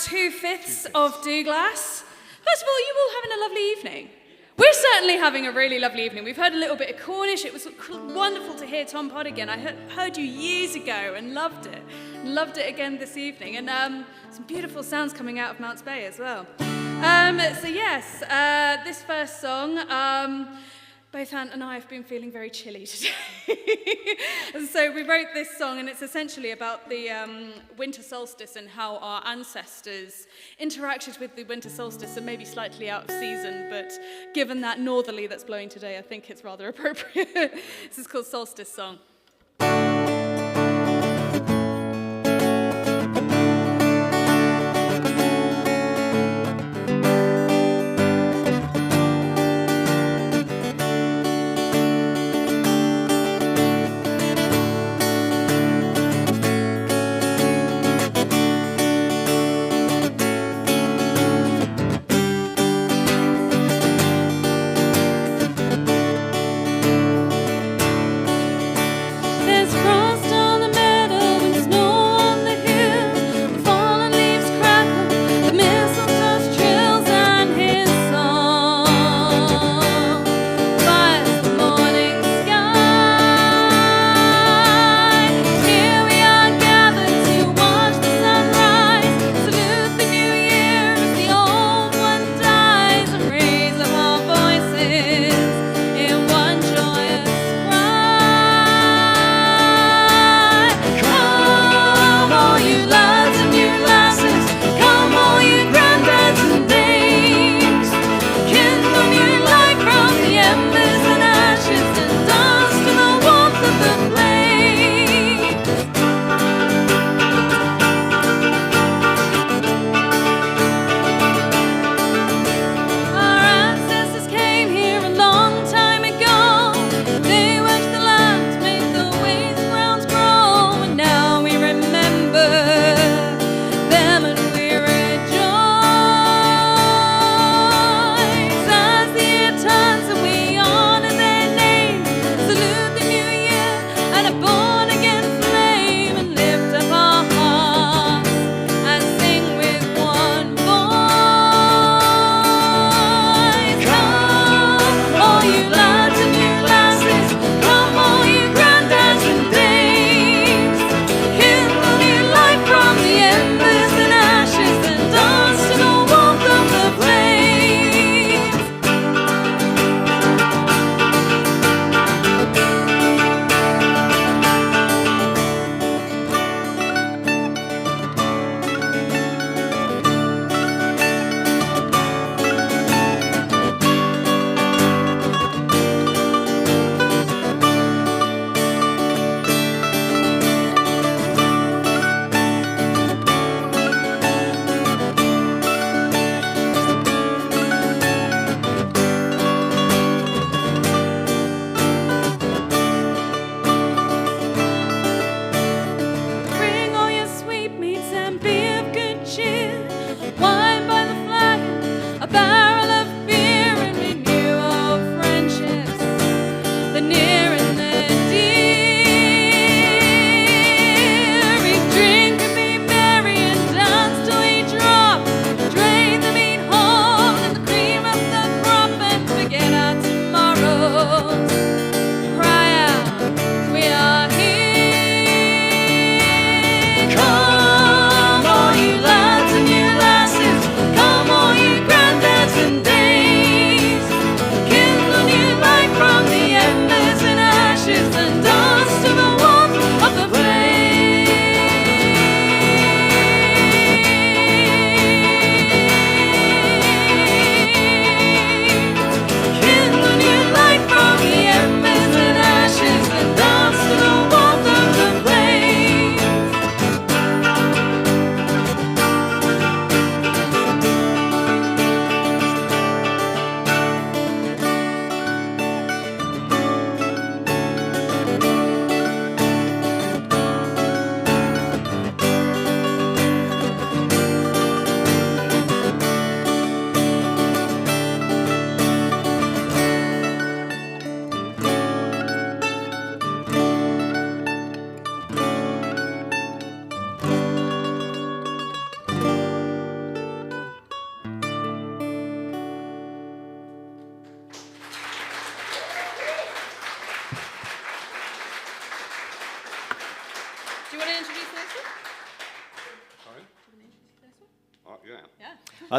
2/5 of Glas. First of all, you all having a lovely evening? We're certainly having a really lovely evening. We've heard a little bit of Cornish. It was wonderful to hear Tom Pod again. I heard you years ago and loved it. Loved it again this evening. And some beautiful sounds coming out of Mounts Bay as well. So yes, this first song, both Ant and I have been feeling very chilly today. And so we wrote this song, and it's essentially about the winter solstice and how our ancestors interacted with the winter solstice, and maybe slightly out of season, but given that northerly that's blowing today, I think it's rather appropriate. This is called Solstice Song.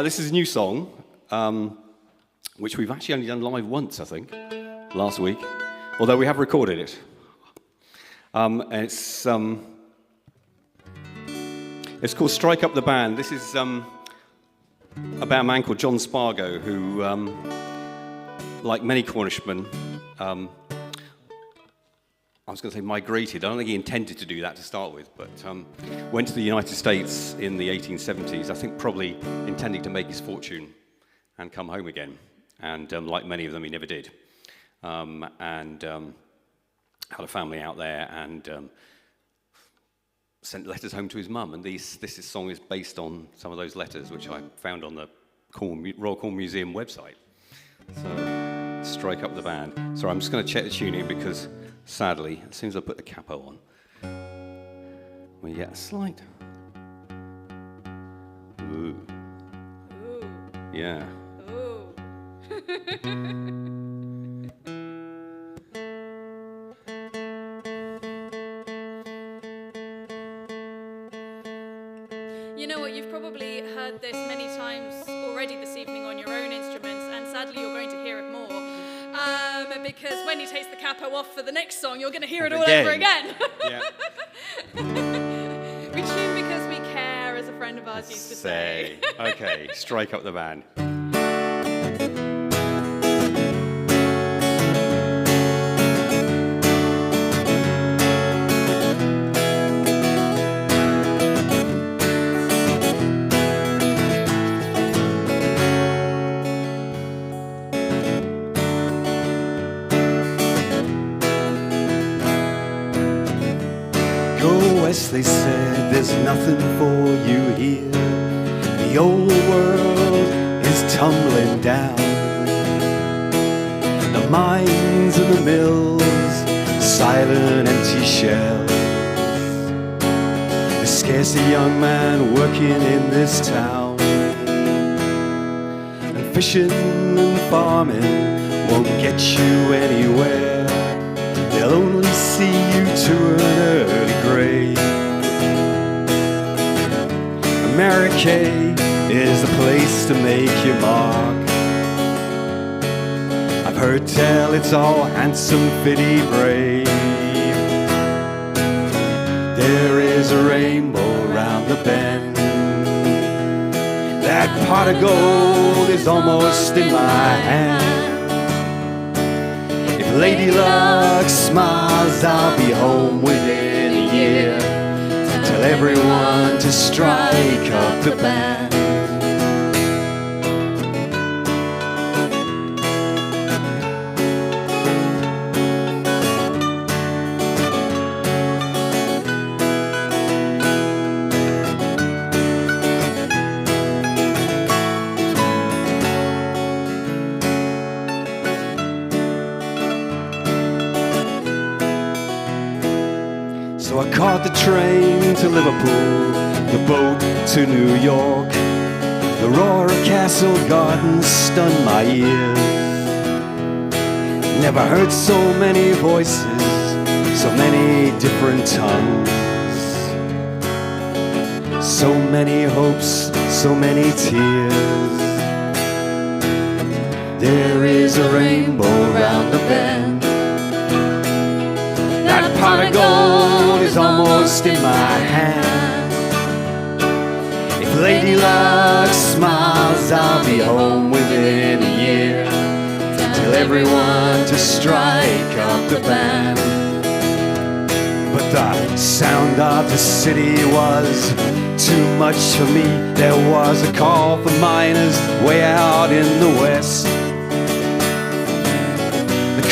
This is a new song, which we've actually only done live once, I think, last week, although we have recorded it. And it's called Strike Up the Band. This is about a man called John Spargo, who, like many Cornishmen, I was going to say migrated. I don't think he intended to do that to start with, but went to the United States in the 1870s, I think probably intending to make his fortune and come home again. And like many of them, he never did. Had a family out there and sent letters home to his mum. And this song is based on some of those letters, which I found on the Royal Corn Museum website. So, Strike Up the Band. Sorry, I'm just going to check the tuning because, sadly, as soon as I put the capo on, we get a slight. Ooh. Ooh. Yeah. Ooh. You know what, you've probably heard this many times already this evening on your own instruments, and sadly you're going to hear it more. Because when he takes the capo off for the next song, you're going to hear it all over again. Yeah. We tune because we care, as a friend of ours used to say. Okay, strike up the band. They said there's nothing for you here. The old world is tumbling down. The mines and the mills, silent empty shells. There's scarce a young man working in this town. And fishing and farming won't get you anywhere. They'll only see you to an early grave. America is the place to make your mark. I've heard tell it's all handsome, fitty, brave. There is a rainbow round the bend. That pot of gold is almost in my hand. If Lady Luck smiles, I'll be home within a year. Tell everyone to strike up the band. So I caught the train to Liverpool, the boat to New York. The roar of Castle Gardens stunned my ears. Never heard so many voices, so many different tongues. So many hopes, so many tears. There is a rainbow round the bend. That pot of gold is almost in my hand. If Lady Luck smiles, I'll be home within a year. Tell everyone to strike up the band. But the sound of the city was too much for me. There was a call for miners way out in the west.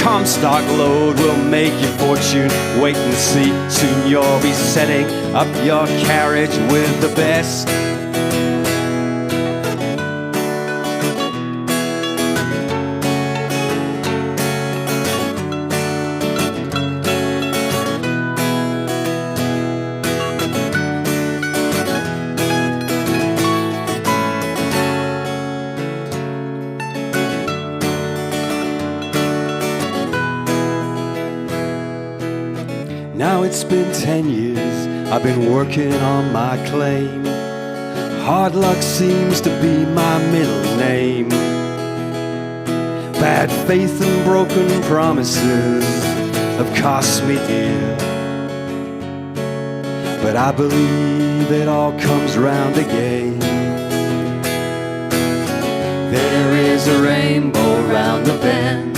Comstock load will make your fortune. Wait and see, soon you'll be setting up your carriage with the best. Now it's been 10 years, I've been working on my claim. Hard luck seems to be my middle name. Bad faith and broken promises have cost me dear. But I believe it all comes round again. There is a rainbow round the bend.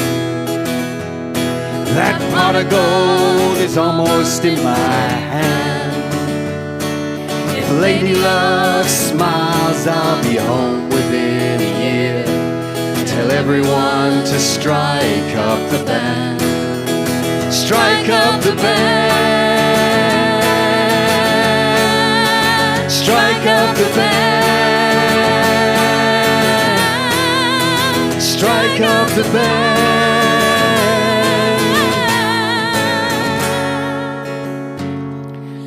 That pot of gold is almost in my hand. If Lady Luck smiles, I'll be home within a year. Tell everyone to strike up the band. Strike up the band. Strike up the band. Strike up the band.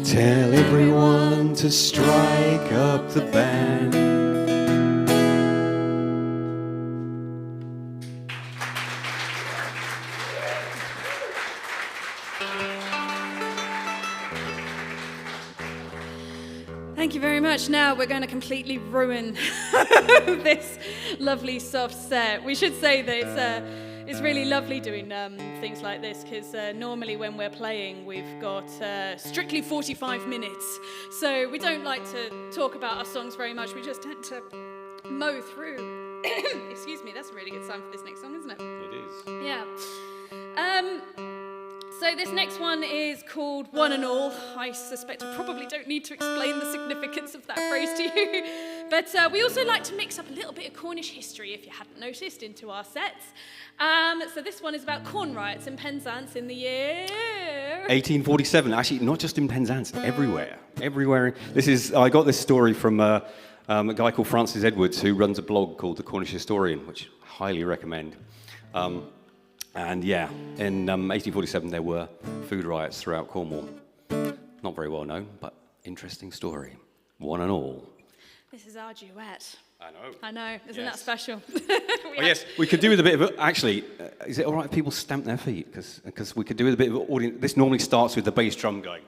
Tell everyone to strike up the band. Thank you very much. Now we're going to completely ruin this lovely soft set. We should say that it's really lovely doing things like this, because normally when we're playing we've got strictly 45 minutes. So we don't like to talk about our songs very much. We just tend to mow through. Excuse me, that's a really good sign for this next song, isn't it? It is. Yeah. So this next one is called One and All. I suspect I probably don't need to explain the significance of that phrase to you. But we also like to mix up a little bit of Cornish history, if you hadn't noticed, into our sets. So this one is about corn riots in Penzance in the year 1847. Actually, not just in Penzance, everywhere. Everywhere. I got this story from a guy called Francis Edwards, who runs a blog called The Cornish Historian, which I highly recommend. And yeah, in 1847 there were food riots throughout Cornwall. Not very well known, but interesting story. One and all. This is our duet. I know, isn't Yes. that special? Yes, we could do with a bit of actually, is it all right if people stamp their feet? Because we could do with a bit of audience. This normally starts with the bass drum going.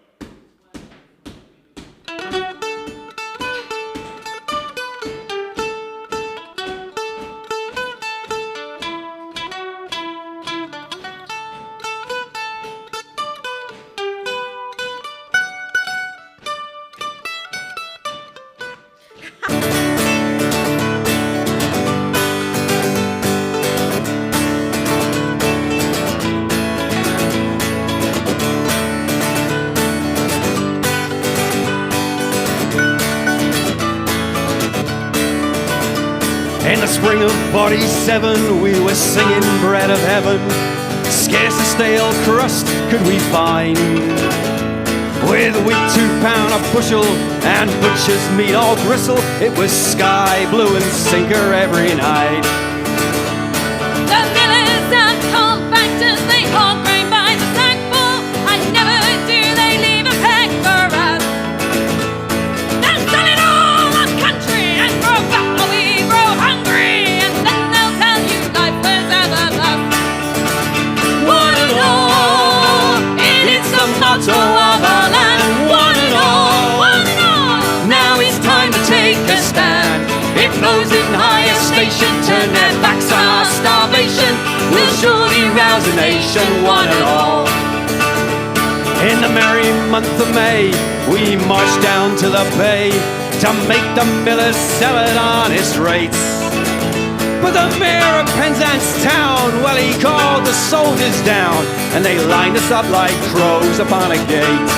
In the spring of 47, we were singing bread of heaven. Scarce a stale crust could we find. With wheat £2 a bushel and butcher's meat all gristle, it was sky blue and sinker every night. The millers and compactors, they haul grain by the sackful. I never do they leave a peck for us. They'll sell it all on country and grow fat while we grow hungry, and then they'll tell you life was ever love. One and all, it is the motto of our land. One and all, one and all. Now it's time to take a stand. If those in higher station turn their backs on our starvation, we'll surely rouse a nation, one and all. In the merry month of May, we marched down to the bay to make the millers sell at honest rates. But the mayor of Penzance town, well, he called the soldiers down, and they lined us up like crows upon a gate.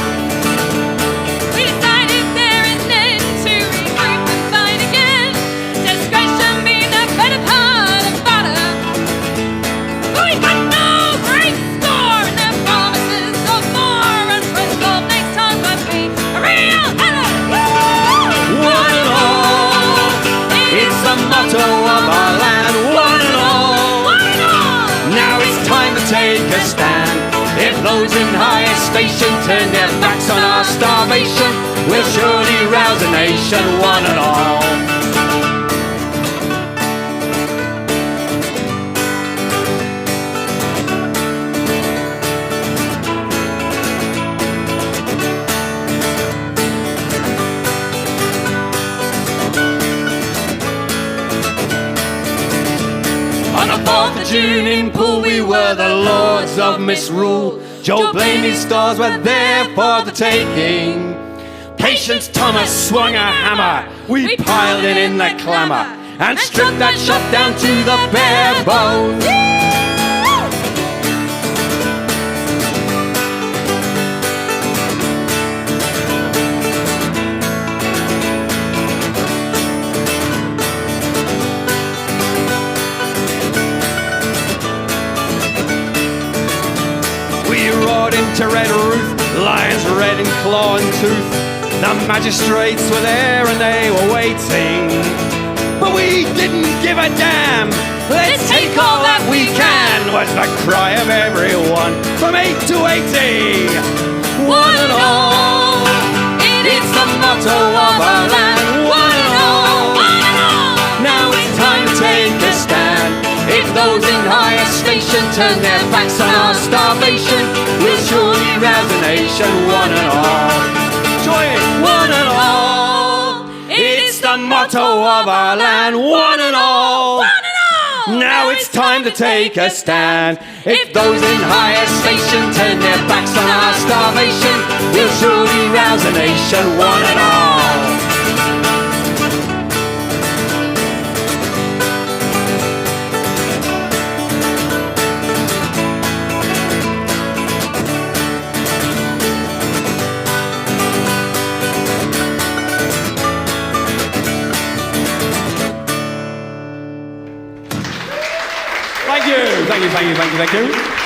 We decided there and then to regroup and fight again. Discretion being the better part of butter. But we got no great score in their promises of more, and resolved next time would be a real header. One and all, it's the motto of our land. One and all, One and all. now it's time to take a stand. If those in higher station turn their backs on our starvation, we'll surely rouse a nation, one and all. tuning pool, we were the lords of misrule. Joe Blaney's stars were there for the taking. Patience Thomas swung a hammer, we piled it in the clamour, and stripped that shop down to the bare bones. We roared into Red Roof, lions red in claw and tooth. The magistrates were there and they were waiting, but we didn't give a damn. Let's take all that we can, was the cry of everyone from 8 to 80. One and all, it's the motto of our land. One and all, now it's time to take a stand. If those in higher station turn their backs on our starvation, we'll surely rouse the nation. One and all, join it. One and all, it's the motto of our land. One and all, now it's time to take a stand. If those in higher station turn their backs on our starvation, we'll surely rouse the nation. One and all. Thank you, thank you, thank you, thank you, thank you.